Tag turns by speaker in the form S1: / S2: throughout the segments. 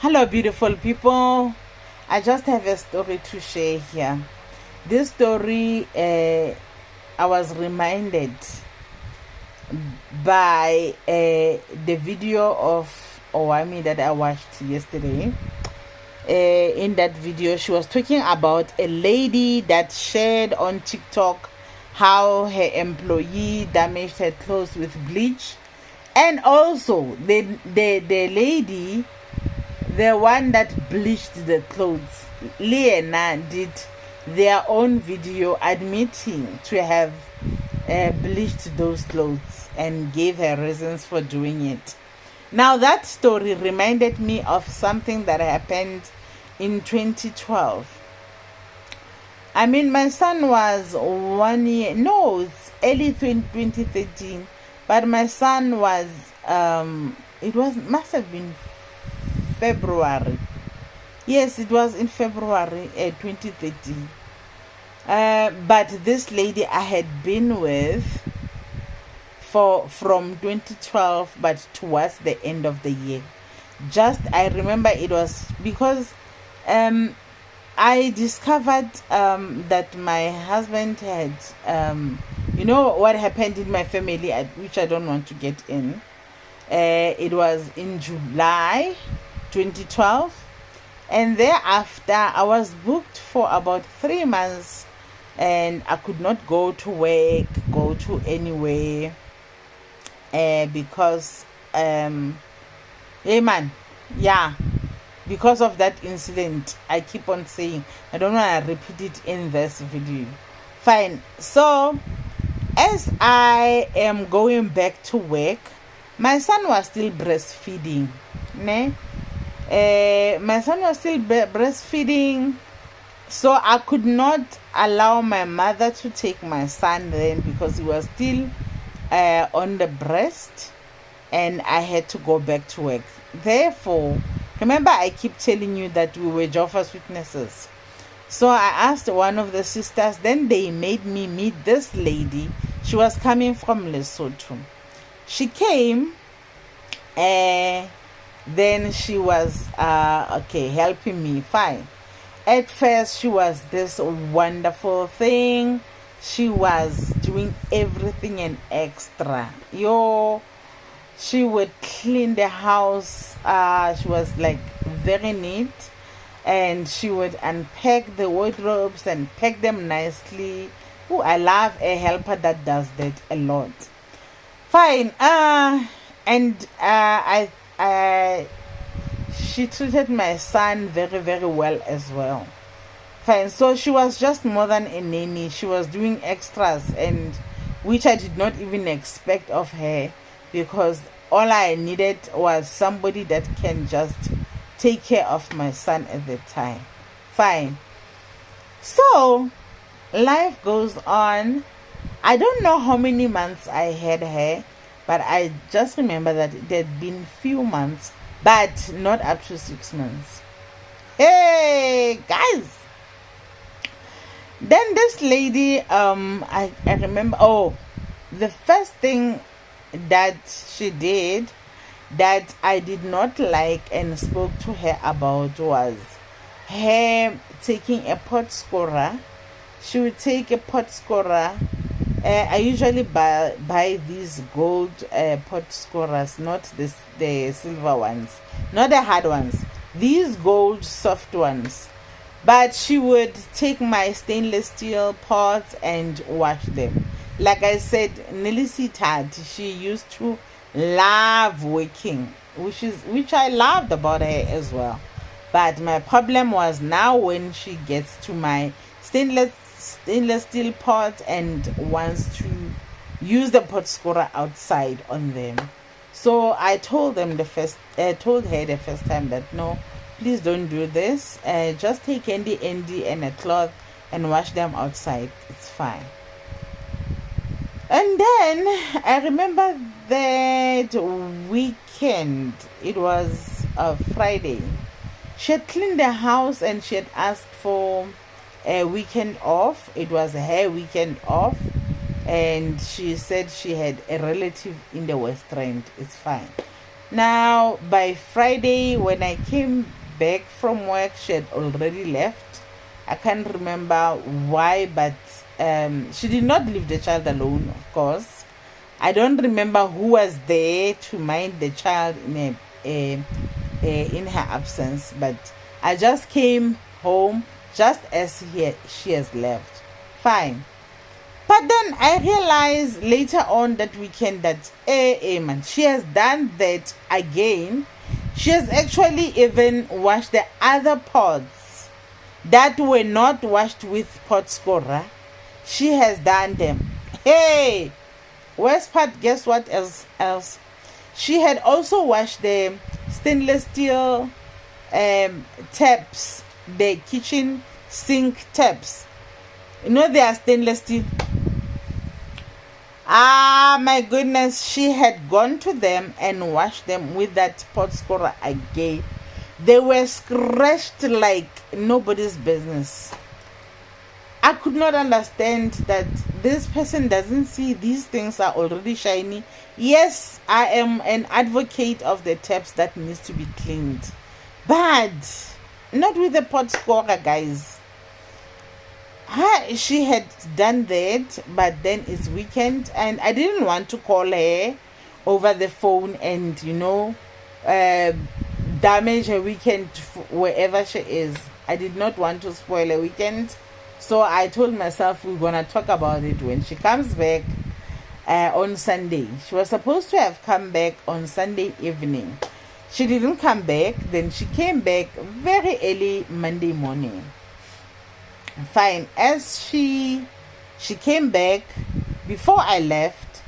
S1: Hello, beautiful people. I just have a story to share here. This story, I was reminded by the video of Owami that I watched yesterday. In that video, she was talking about a lady that shared on TikTok how her employee damaged her clothes with bleach, and also the lady, the one that bleached the clothes, Liena, did their own video admitting to have bleached those clothes and gave her reasons for doing it. Now, that story reminded me of something that happened in 2012. I mean, my son was 1 year, no, it's early 2013, but my son was, must have been February. Yes, it was in February 2013. But this lady I had been with from 2012, but towards the end of the year. I remember it was because I discovered that my husband had, what happened in my family, which I don't want to get in. It was in July 2012, and thereafter I was booked for about 3 months, and I could not go to work, go to anywhere, because because of that incident. I keep on saying I don't want to repeat it in this video. Fine. So as I am going back to work, my son was still breastfeeding. My son was still breastfeeding, so I could not allow my mother to take my son then, because he was still on the breast, and I had to go back to work. Therefore, remember, I keep telling you that we were Jehovah's Witnesses. So I asked one of the sisters, then they made me meet this lady. She was coming from Lesotho. She came, then she was helping me. Fine. At first, she was this wonderful thing. She was doing everything and extra. She would clean the house. She was like very neat, and she would unpack the wardrobes and pack them nicely. Oh, I love a helper that does that a lot. Fine. She treated my son very, very well as well. Fine. So she was just more than a nanny. She was doing extras, and which I did not even expect of her, because all I needed was somebody that can just take care of my son at the time. Fine. So life goes on. I don't know how many months I had her, but I just remember that it had been few months, but not up to 6 months. Hey guys, then this lady, I remember, the first thing that she did that I did not like and spoke to her about was her taking a pot scorer. She would take a pot scorer. I usually buy these gold pot scorers, not the silver ones, not the hard ones, these gold soft ones. But she would take my stainless steel pots and wash them. Like I said, Nelisi Tad, she used to love working, which I loved about her as well. But my problem was now when she gets to my stainless steel pots and wants to use the pot scorer outside on them. So I told her the first time that no, please don't do this. Just take Andy and a cloth and wash them outside. It's fine. And then I remember that weekend, it was a Friday, she had cleaned the house and she had asked for a weekend off. It was her weekend off, and she said she had a relative in the West End. It's fine. Now, by Friday, when I came back from work, she had already left. I can't remember why, but she did not leave the child alone, of course. I don't remember who was there to mind the child in her absence, but I just came home just as she has left. Fine. But then I realized later on that weekend that man, she has done that again. She has actually even washed the other pots that were not washed with pot scorer. She has done them. Hey, worst part, guess what else? She had also washed the stainless steel taps, the kitchen sink taps. You know they are stainless steel. Ah, my goodness, she had gone to them and washed them with that pot scorer again. They were scratched like nobody's business. I could not understand that this person doesn't see these things are already shiny. Yes, I am an advocate of the taps that needs to be cleaned, but not with the pot scorer, guys. She had done that, but then it's weekend and I didn't want to call her over the phone and damage her weekend wherever she is. I did not want to spoil her weekend, so I told myself we're gonna talk about it when she comes back on Sunday. She was supposed to have come back on Sunday evening. She didn't come back. Then she came back very early Monday morning. Fine. As she came back, before I left,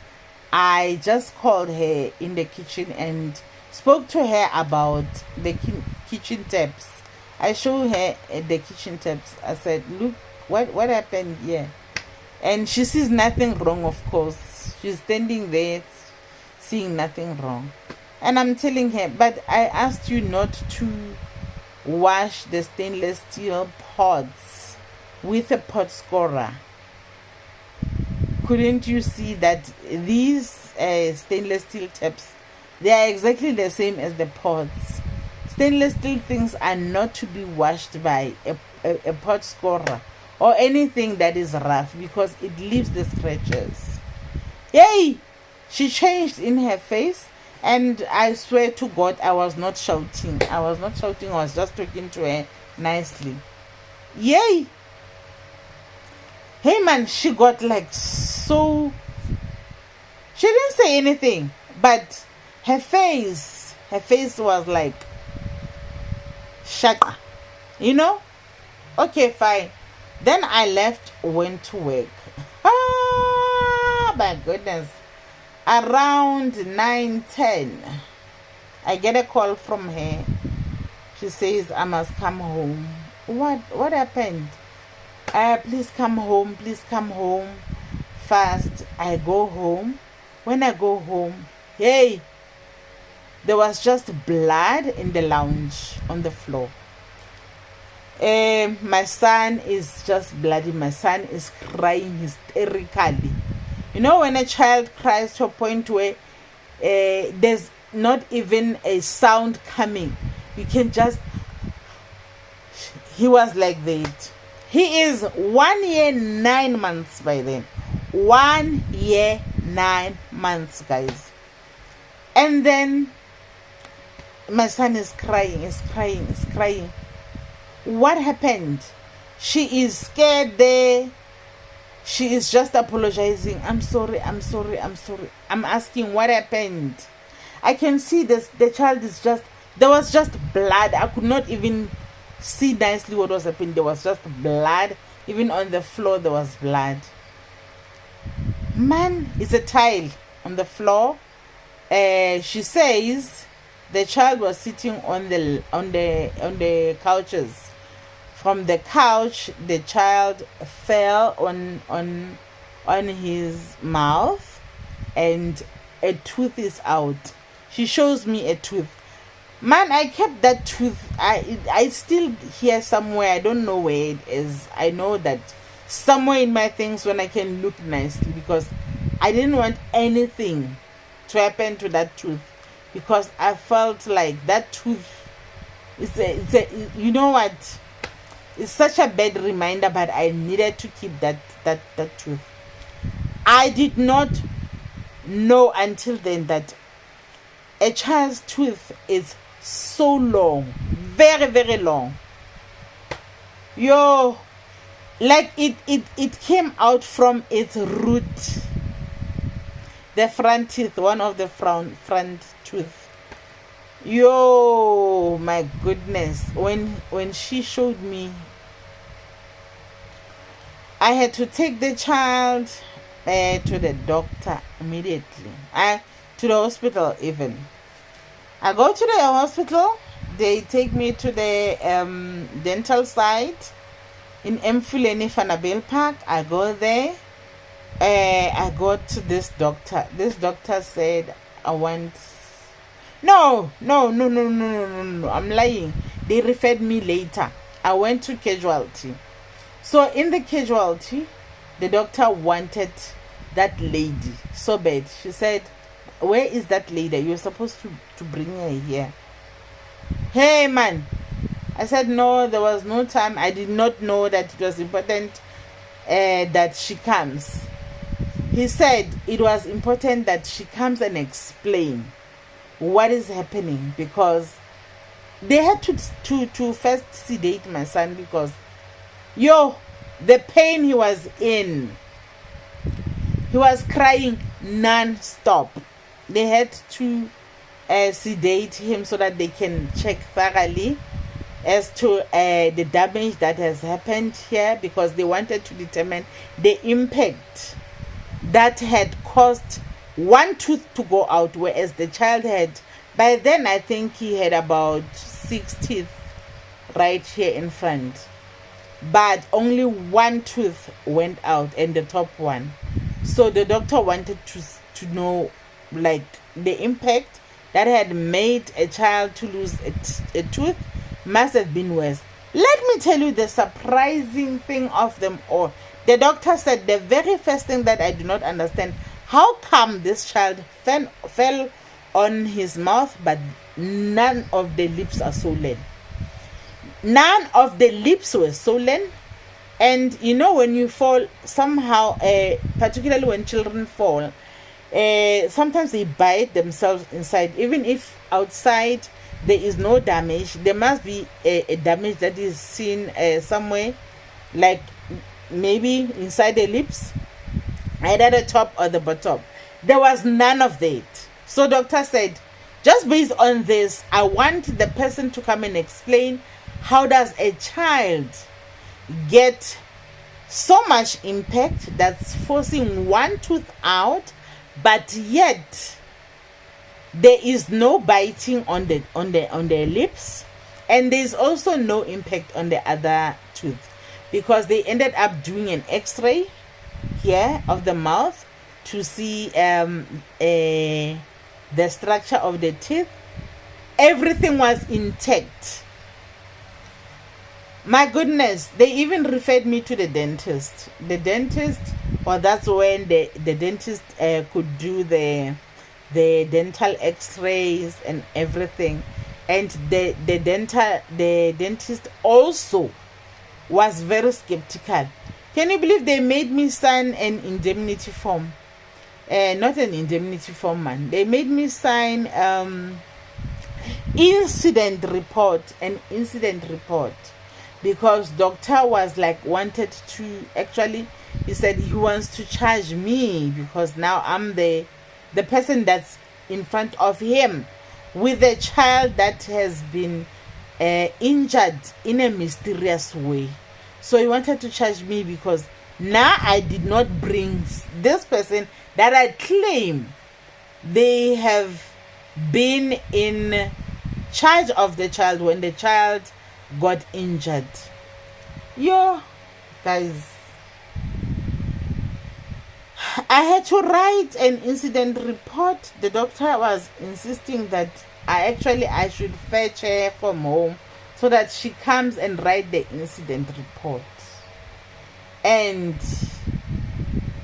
S1: I just called her in the kitchen and spoke to her about the kitchen taps. I showed her the kitchen taps. I said, look, what happened here? And she sees nothing wrong, of course. She's standing there seeing nothing wrong. And I'm telling her, but I asked you not to wash the stainless steel pots with a pot scorer. Couldn't you see that these stainless steel taps, they are exactly the same as the pots? Stainless steel things are not to be washed by a pot scorer or anything that is rough, because it leaves the scratches. Yay! She changed in her face, and I swear to God, I was not shouting. I was just talking to her nicely. Yay! Hey man, she got like so. She didn't say anything, but her face was like shaka, Okay, fine. Then I left, went to work. Ah, my goodness. Around 9:10, I get a call from her. She says I must come home. What happened? Please come home. Please come home fast. I go home. When I go home, hey, there was just blood in the lounge on the floor. My son is just bloody. My son is crying hysterically. When a child cries to a point where there's not even a sound coming, you can just. He was like that. He is 1 year 9 months by then. 1 year 9 months, guys. And then my son is crying, What happened? She is scared there. She is just apologizing. I'm sorry. I'm asking what happened. I can see this. The child is just. There was just blood. I could not even see nicely what was happening. There was just blood. Even on the floor, there was blood. Man, it's a tile on the floor. She says the child was sitting on the couches. From the couch, the child fell on his mouth, and a tooth is out. She shows me a tooth. Man, I kept that tooth. I still hear somewhere. I don't know where it is. I know that somewhere in my things when I can look nicely, because I didn't want anything to happen to that tooth. because I felt like that tooth you know what? It's such a bad reminder, but I needed to keep that tooth. I did not know until then that a child's tooth is so long, very, very long. Like it came out from its root, the front teeth, one of the front tooth. My goodness, when she showed me, I had to take the child to the doctor immediately. To the hospital even. I go to the hospital. They take me to the dental site in Mfuleni Fanabel Park. I go there. I go to this doctor. This doctor said, I want... No. I'm lying. They referred me later. I went to casualty. So in the casualty, the doctor wanted that lady so bad. She said, where is that lady? You're supposed to bring her here. Hey, man. I said, no, there was no time. I did not know that it was important that she comes. He said it was important that she comes and explain what is happening, because they had to first sedate my son, because the pain he was in, he was crying non-stop. They had to sedate him so that they can check thoroughly as to the damage that has happened here, because they wanted to determine the impact that had caused one tooth to go out, whereas the child had, by then I think he had about 6 teeth right here in front, but only one tooth went out, and the top one. So the doctor wanted to know, like, the impact that had made a child to lose a tooth must have been worse. Let me tell you the surprising thing of them all. The doctor said the very first thing that I do not understand, how come this child fell on his mouth, but none of the lips are swollen? None of the lips were swollen. And when you fall, somehow, particularly when children fall, sometimes they bite themselves inside. Even if outside there is no damage, there must be a damage that is seen somewhere, like maybe inside the lips, either the top or the bottom. There was none of that. So doctor said, just based on this, I want the person to come and explain, how does a child get so much impact that's forcing one tooth out, but yet there is no biting on the lips, and there's also no impact on the other tooth, because they ended up doing an x-ray here of the mouth to see the structure of the teeth. Everything was intact. My goodness, they even referred me to the dentist. That's when the dentist could do the dental x-rays and everything. And the dentist also was very skeptical. Can you believe they made me sign an indemnity form? Not an indemnity form, man. They made me sign an incident report, because doctor was like wanted to, actually he said he wants to charge me, because now I'm the person that's in front of him with a child that has been injured in a mysterious way. So he wanted to charge me because now I did not bring this person that I claim they have been in charge of the child when the child got injured. Guys, I had to write an incident report. The doctor was insisting that I should fetch her from home so that she comes and write the incident report. And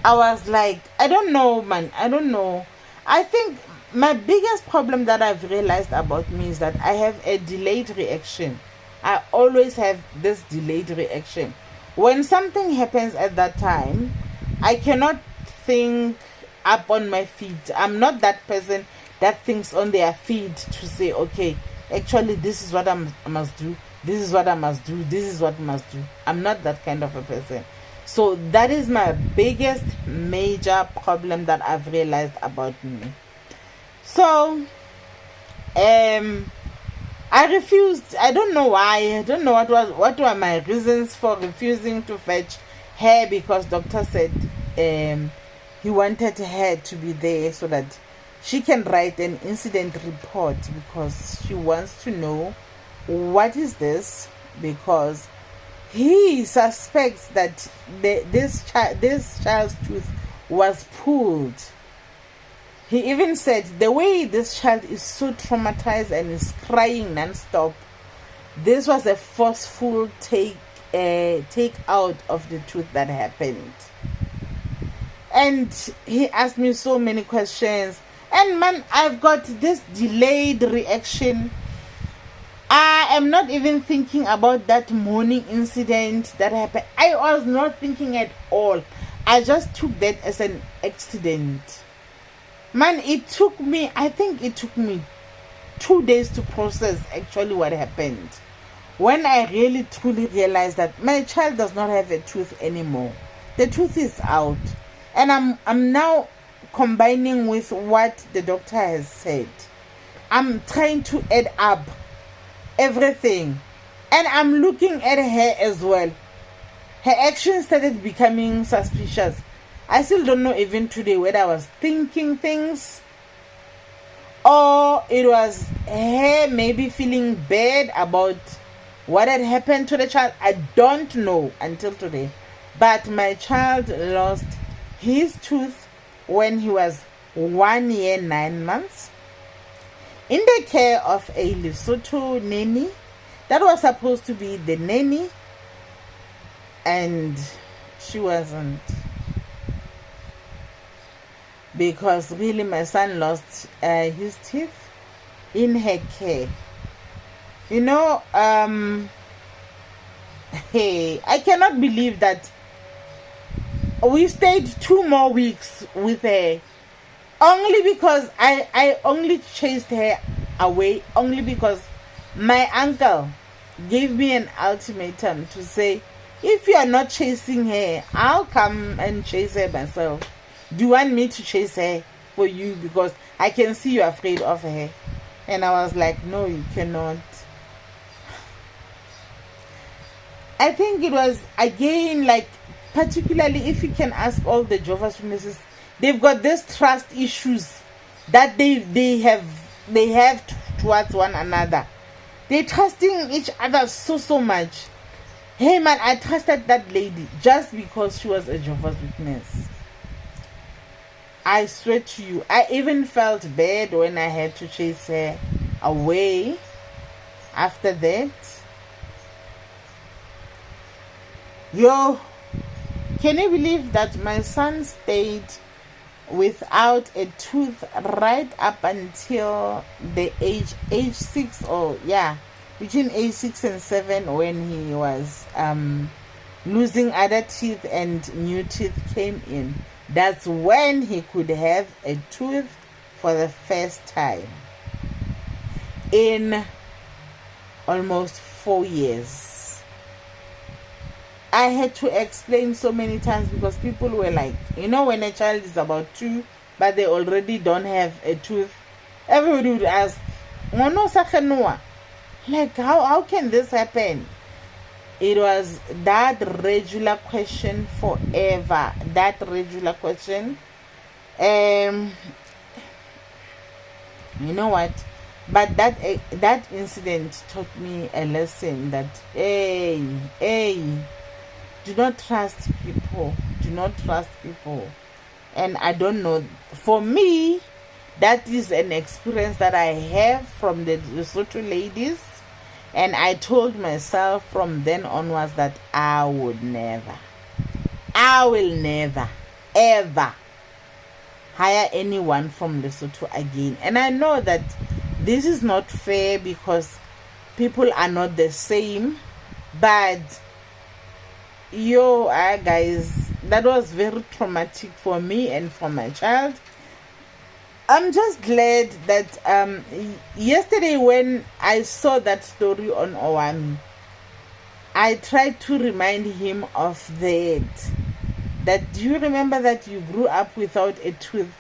S1: I was like, I don't know, man. I don't know. I think my biggest problem that I've realized about me is that I have a delayed reaction. I always have this delayed reaction. When something happens at that time, I cannot think up on my feet. I'm not that person that thinks on their feet to say, okay, actually this is what I must do, this is what I must do, this is what I must do. I'm not that kind of a person. So that is my biggest major problem that I've realized about me. So I refused. I don't know why. I don't know what were my reasons for refusing to fetch her, because doctor said he wanted her to be there so that she can write an incident report, because she wants to know what is this, because he suspects that this child's tooth was pulled. He even said the way this child is so traumatized and is crying non-stop, this was a forceful take out of the tooth that happened. And he asked me so many questions, and man, I've got this delayed reaction. I am not even thinking about that morning incident that happened. I was not thinking at all. I just took that as an accident. Man, I think it took me 2 days to process actually what happened. When I really truly realized that my child does not have a tooth anymore. The tooth is out. And I'm now combining with what the doctor has said. I'm trying to add up everything. And I'm looking at her as well. Her actions started becoming suspicious. I still don't know even today whether I was thinking things or it was her maybe feeling bad about what had happened to the child. I don't know until today. But my child lost his tooth when he was 1 year 9 months in the care of a Lesotho nanny that was supposed to be the nanny, and she wasn't. Because really my son lost his teeth in her care. You know, hey, I cannot believe that we stayed 2 more weeks with her, only because I only chased her away, only because my uncle gave me an ultimatum to say, if you are not chasing her, I'll come and chase her myself. Do you want me to chase her for you? Because I can see you're afraid of her. And I was like, no, you cannot. I think it was, again, like, particularly if you can ask all the Jehovah's Witnesses, they've got these trust issues that they have towards one another. They're trusting each other so much. Hey man, I trusted that lady just because she was a Jehovah's Witness. I swear to you, I even felt bad when I had to chase her away after that. Yo, can you believe that my son stayed without a tooth right up until the age 6, or yeah, between age 6 and 7, when he was losing other teeth and new teeth came in. That's when he could have a tooth for the first time in almost 4 years. I had to explain so many times because people were like, you know, when a child is about 2 but they already don't have a tooth, everybody would ask, like, how can this happen? It was that regular question forever. That regular question. You know what? But that incident taught me a lesson that, hey, do not trust people. Do not trust people. And I don't know. For me, that is an experience that I have from the Lesotho ladies. And I told myself from then onwards that I will never, ever hire anyone from Lesotho again. And I know that this is not fair because people are not the same, but guys, that was very traumatic for me and for my child. I'm just glad that yesterday when I saw that story on Owami, I tried to remind him of that do you remember that you grew up without a tooth?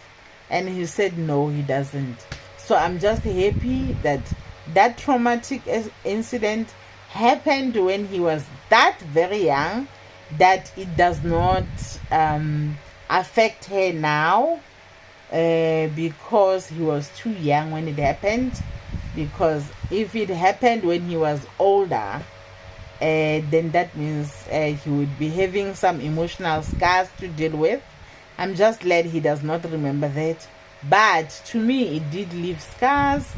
S1: And he said no, he doesn't. So I'm just happy that that traumatic incident happened when he was that very young, that it does not affect her now, because he was too young when it happened. Because if it happened when he was older, then that means he would be having some emotional scars to deal with. I'm just glad he does not remember that. But to me, it did leave scars.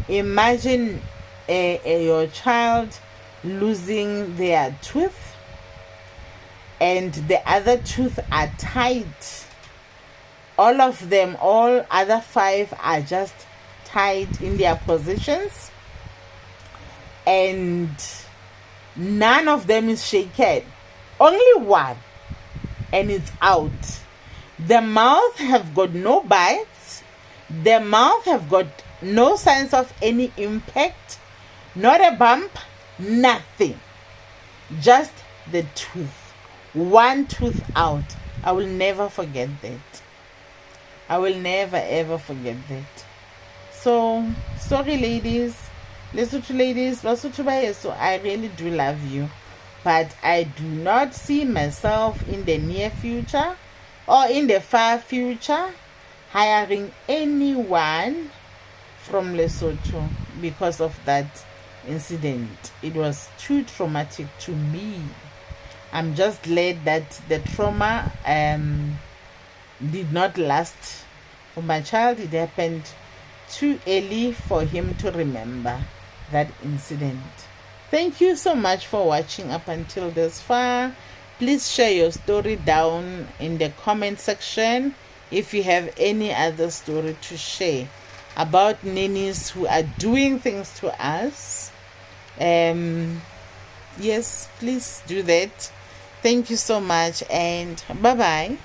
S1: Imagine your child losing their tooth and the other tooth are tight. All of them, all other 5 are just tied in their positions, and none of them is shaken. Only one, and it's out. The mouth have got no bites. The mouth have got no signs of any impact, not a bump, nothing. Just the tooth. One tooth out. I will never forget that. I will never ever forget that. So sorry ladies, Lesotho ladies, Basotho bayeso, I really do love you, but I do not see myself in the near future or in the far future hiring anyone from Lesotho because of that incident. It was too traumatic to me. I'm just glad that the trauma did not last for my child. It happened too early for him to remember that incident. Thank you so much for watching up until this far. Please share your story down in the comment section if you have any other story to share about nannies who are doing things to us. Yes, please do that. Thank you so much, and bye bye.